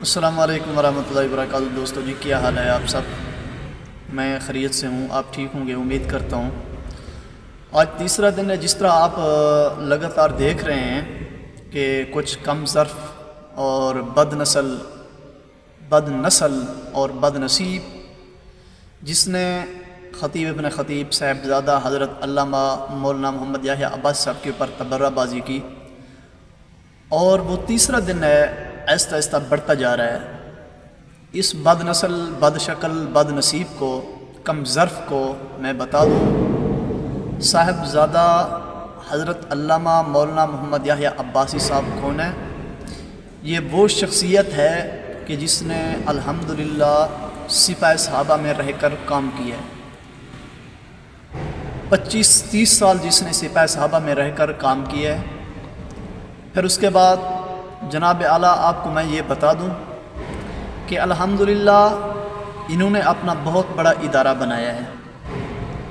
السلام علیکم ورحمۃ اللہ وبرکاتہ۔ دوستو جی کیا حال ہے آپ سب؟ میں خیریت سے ہوں، آپ ٹھیک ہوں گے امید کرتا ہوں۔ آج تیسرا دن ہے، جس طرح آپ لگاتار دیکھ رہے ہیں کہ کچھ کم ظرف اور بد نسل اور بد نصیب جس نے خطیب ابن خطیب صاحبزادہ حضرت علامہ مولانا محمد یحییٰ عباسی صاحب کے اوپر تبرہ بازی کی، اور وہ تیسرا دن ہے، آہستہ آہستہ بڑھتا جا رہا ہے۔ اس بد نسل، بد شکل، بد نصیب کو، کم ظرف کو میں بتا دوں، صاحبزادہ حضرت علامہ مولانا محمد یحییٰ عباسی صاحب کون ہے؟ یہ وہ شخصیت ہے کہ جس نے الحمدللہ سپاہ صحابہ میں رہ کر کام کیا ہے۔ 25-30 سال جس نے سپاہ صحابہ میں رہ کر کام کیا ہے۔ پھر اس کے بعد جناب اعلیٰ آپ کو میں یہ بتا دوں کہ الحمدللہ انہوں نے اپنا بہت بڑا ادارہ بنایا ہے۔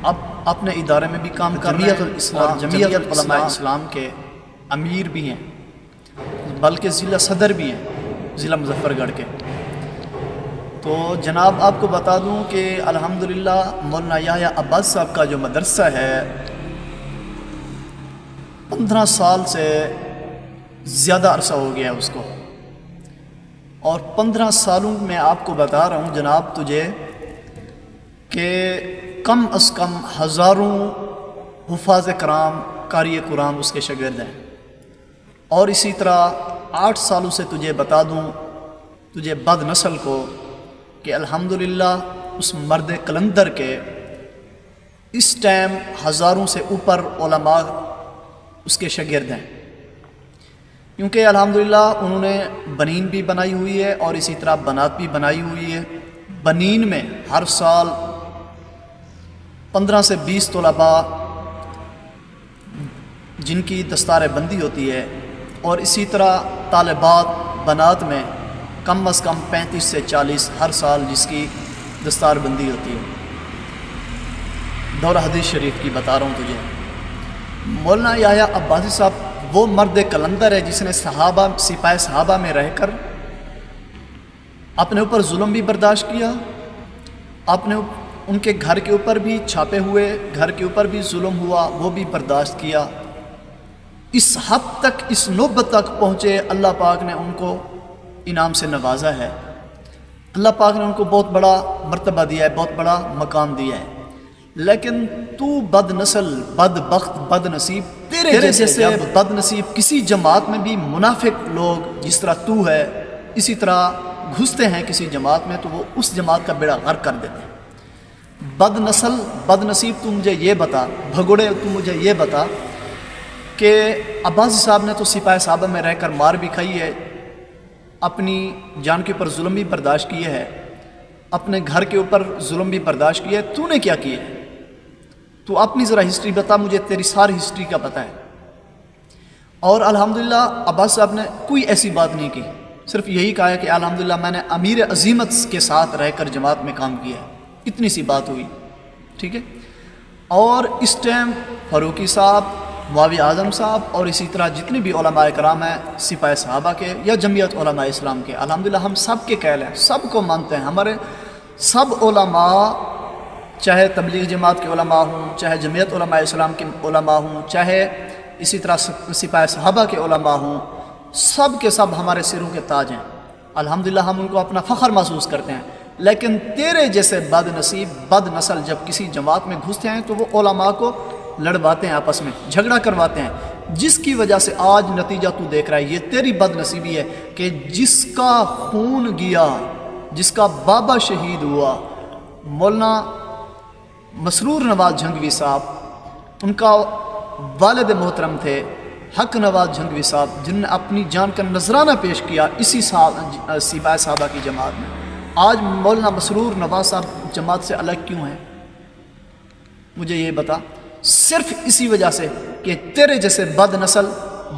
اب اپنے ادارے میں بھی کام کر رہے ہیں اور جمعیت علماء اسلام کے امیر بھی ہیں، بلکہ ضلع صدر بھی ہیں ضلع مظفر گڑھ کے۔ تو جناب آپ کو بتا دوں کہ الحمدللہ مولانا یحییٰ عباسی صاحب کا جو مدرسہ ہے 15 سال سے زیادہ عرصہ ہو گیا اس کو، اور 15 سالوں میں آپ کو بتا رہا ہوں جناب تجھے کہ کم از کم ہزاروں حفاظ کرام قاری قرآن اس کے شاگرد ہیں۔ اور اسی طرح 8 سالوں سے تجھے بتا دوں تجھے بد نسل کو کہ الحمدللہ اس مرد کلندر کے اس ٹائم ہزاروں سے اوپر علماء اس کے شاگرد ہیں، کیونکہ الحمدللہ انہوں نے بنین بھی بنائی ہوئی ہے اور اسی طرح بنات بھی بنائی ہوئی ہے۔ بنین میں ہر سال 15 سے 20 طلباء جن کی دستار بندی ہوتی ہے، اور اسی طرح طالبات بنات میں کم از کم 35 سے 40 ہر سال جس کی دستار بندی ہوتی ہے۔ دورہ حدیث شریف کی بتا رہا ہوں تجھے۔ مولانا یحییٰ عباسی صاحب وہ مرد کلندر ہے جس نے سپاہ صحابہ میں رہ کر اپنے اوپر ظلم بھی برداشت کیا، ان کے گھر کے اوپر بھی چھاپے ہوئے، گھر کے اوپر بھی ظلم ہوا، وہ بھی برداشت کیا۔ اس حد تک، اس نوبت تک پہنچے، اللہ پاک نے ان کو انعام سے نوازا ہے۔ اللہ پاک نے ان کو بہت بڑا مرتبہ دیا ہے، بہت بڑا مقام دیا ہے۔ لیکن تو بد نسل، بد بخت، بد نصیب، تیرے جیسے بد نصیب کسی جماعت میں بھی منافق لوگ جس طرح تو ہے اسی طرح گھستے ہیں کسی جماعت میں، تو وہ اس جماعت کا بیڑا غرق کر دیتے ہیں۔ بد نسل، بد نصیب، تو مجھے یہ بتا، بھگوڑے تو مجھے یہ بتا کہ عباسی صاحب نے تو سپاہ صحابہ میں رہ کر مار بھی کھائی ہے، اپنی جان کے اوپر ظلم بھی برداشت کیے ہے، اپنے گھر کے اوپر ظلم بھی برداشت کیا ہے۔ تو نے کیا کیا ہے؟ تو اپنی ذرا ہسٹری بتا مجھے، تیری ساری ہسٹری کا پتہ ہے۔ اور الحمدللہ عباس صاحب نے کوئی ایسی بات نہیں کی، صرف یہی کہا ہے کہ الحمدللہ میں نے امیر عظیمت کے ساتھ رہ کر جماعت میں کام کیا ہے، اتنی سی بات ہوئی، ٹھیک ہے۔ اور اس ٹائم فاروقی صاحب، معاویہ اعظم صاحب اور اسی طرح جتنے بھی علماء کرام ہیں سپاہ صحابہ کے یا جمعیت علماء اسلام کے، الحمدللہ ہم سب کے قائل ہیں، سب کو مانتے ہیں۔ ہمارے سب علماء، چاہے تبلیغ جماعت کے علماء ہوں، چاہے جمعیت علماء اسلام کے علماء ہوں، چاہے اسی طرح سپاہ صحابہ کے علماء ہوں، سب کے سب ہمارے سروں کے تاج ہیں۔ الحمدللہ ہم ان کو اپنا فخر محسوس کرتے ہیں۔ لیکن تیرے جیسے بد نصیب، بد نسل جب کسی جماعت میں گھستے ہیں تو وہ علماء کو لڑواتے ہیں، آپس میں جھگڑا کرواتے ہیں، جس کی وجہ سے آج نتیجہ تو دیکھ رہا ہے۔ یہ تیری بد نصیبی ہے کہ جس کا خون گیا، جس کا بابا شہید ہوا، مولانا مسرور نواز جھنگوی صاحب، ان کا والد محترم تھے حق نواز جھنگوی صاحب، جن نے اپنی جان کا نذرانہ پیش کیا اسی سپاہ صحابہ کی جماعت میں۔ آج مولانا مسرور نواز صاحب جماعت سے الگ کیوں ہیں؟ مجھے یہ بتا۔ صرف اسی وجہ سے کہ تیرے جیسے بد نسل،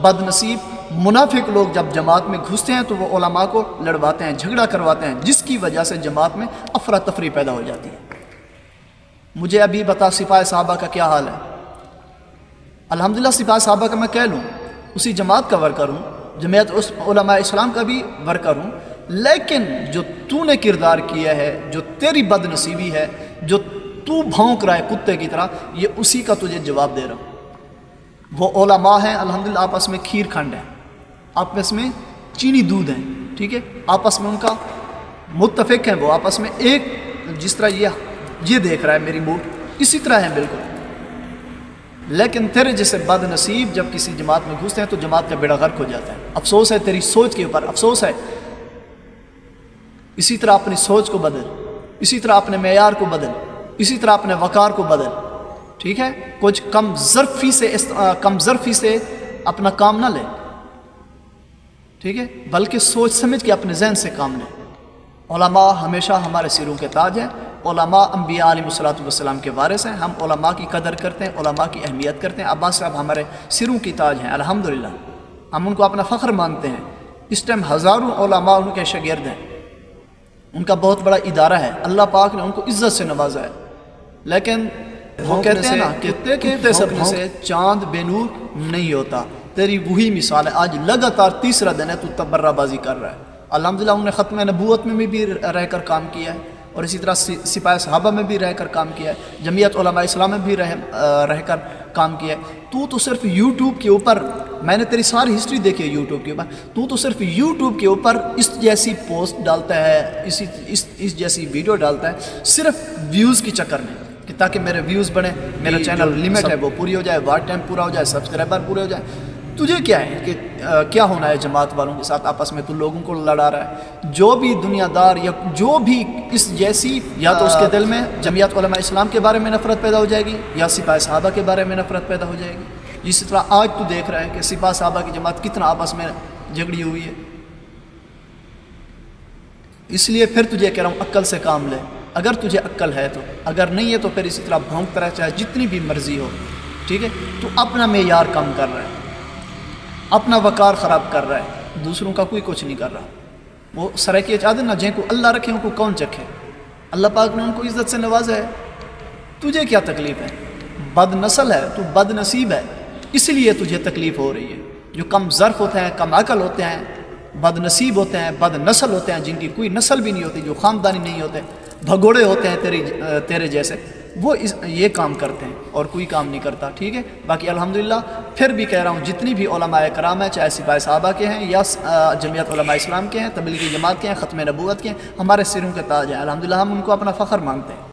بد نصیب منافق لوگ جب جماعت میں گھستے ہیں تو وہ علماء کو لڑواتے ہیں، جھگڑا کرواتے ہیں، جس کی وجہ سے جماعت میں افراتفری پیدا ہو جاتی ہے۔ مجھے ابھی بتا سپاہ صحابہ کا کیا حال ہے؟ الحمدللہ سپاہ صحابہ کا میں کہہ لوں، اسی جماعت کا ورکر ہوں، جمعیت علماء اسلام کا بھی ورکر ہوں، لیکن جو تو نے کردار کیا ہے، جو تیری بد نصیبی ہے، جو تو بھونک رہا ہے کتے کی طرح، یہ اسی کا تجھے جواب دے رہا ہوں۔ وہ علماء ہیں الحمدللہ، آپس میں کھیر کھنڈ ہے، آپس میں چینی دودھ ہیں، ٹھیک ہے، آپس میں ان کا متفق ہیں، وہ آپس میں ایک، جس طرح یہ دیکھ رہا ہے میری موڈ، اسی طرح ہیں بالکل۔ لیکن تیرے جیسے بد نصیب جب کسی جماعت میں گھستے ہیں تو جماعت کا بیڑا غرق ہو جاتا ہے۔ افسوس ہے تیری سوچ کے اوپر، افسوس ہے۔ اسی طرح اپنی سوچ کو بدل، اسی طرح اپنے معیار کو بدل، اسی طرح اپنے وقار کو بدل، ٹھیک ہے؟ کچھ کم ظرفی سے اپنا کام نہ لے، ٹھیک ہے، بلکہ سوچ سمجھ کے اپنے ذہن سے کام لے۔ علماء ہمیشہ ہمارے سروں کے تاج ہیں، علماء انبیاء علیہ السلام کے وارث ہیں، ہم علماء کی قدر کرتے ہیں، علماء کی اہمیت کرتے ہیں۔ عباس صاحب ہمارے سروں کی تاج ہیں الحمدللہ، ہم ان کو اپنا فخر مانتے ہیں۔ اس ٹائم ہزاروں علماء ان کے شاگرد ہیں، ان کا بہت بڑا ادارہ ہے، اللہ پاک نے ان کو عزت سے نوازا ہے۔ لیکن وہ کہتے ہیں نا کہ کتے سپنے سے چاند بے نور نہیں ہوتا، تیری وہی مثال ہے۔ آج لگاتار تیسرا دن ہے تو تبرہ بازی کر رہا ہے۔ الحمدللہ انہوں نے ختم نبوت میں بھی رہ کر کام کیا ہے، اور اسی طرح سپاہ صحابہ میں بھی رہ کر کام کیا ہے، جمعیت علماء اسلام میں بھی رہ کر کام کیا ہے۔ تو صرف یوٹیوب کے اوپر، میں نے تیری ساری ہسٹری دیکھی ہے یوٹیوب کے اوپر، تو صرف یوٹیوب کے اوپر اس جیسی پوسٹ ڈالتا ہے، اس جیسی ویڈیو ڈالتا ہے صرف ویوز کی چکر میں، کہ تاکہ میرے ویوز بڑھیں، میرا چینل لمٹ ہے وہ پوری ہو جائے، واچ ٹائم پورا ہو جائے، سبسکرائبر پورے ہو جائے۔ تجھے کیا ہے کہ کیا ہونا ہے جماعت والوں کے ساتھ آپس میں؟ تو لوگوں کو لڑا رہا ہے۔ جو بھی دنیا دار یا جو بھی اس جیسی، یا تو اس کے دل میں جمعیت علماء اسلام کے بارے میں نفرت پیدا ہو جائے گی، یا سپاہ صحابہ کے بارے میں نفرت پیدا ہو جائے گی۔ اسی طرح آج تو دیکھ رہا ہے کہ سپاہ صحابہ کی جماعت کتنا آپس میں جھگڑی ہوئی ہے۔ اس لیے پھر تجھے کہہ رہا ہوں عقل سے کام لے، اگر تجھے عقل ہے تو، اگر نہیں ہے تو پھر اسی طرح بھونکتا رہے، چاہے جتنی بھی مرضی ہو، ٹھیک ہے؟ تو اپنا معیار کم کر رہا ہے، اپنا وقار خراب کر رہا ہے، دوسروں کا کوئی کچھ نہیں کر رہا۔ وہ سرائکی چادر نہ جن کو اللہ رکھے ان کو کون چکھے؟ اللہ پاک نے ان کو عزت سے نوازا ہے، تجھے کیا تکلیف ہے؟ بد نسل ہے تو بد نصیب ہے، اس لیے تجھے تکلیف ہو رہی ہے۔ جو کم ظرف ہوتے ہیں، کم عقل ہوتے ہیں، بد نصیب ہوتے ہیں، بد نسل ہوتے ہیں، جن کی کوئی نسل بھی نہیں ہوتی، جو خاندانی نہیں ہوتے، بھگوڑے ہوتے ہیں تیرے جیسے، وہ یہ کام کرتے ہیں اور کوئی کام نہیں کرتا، ٹھیک ہے؟ باقی الحمدللہ پھر بھی کہہ رہا ہوں، جتنی بھی علماء کرام ہیں، چاہے سپاہ صحابہ کے ہیں یا جمعیت علماء اسلام کے ہیں، تبلیغی جماعت کے ہیں، ختم نبوت کے ہیں، ہمارے سروں کے تاج ہیں الحمدللہ، ہم ان کو اپنا فخر مانتے ہیں۔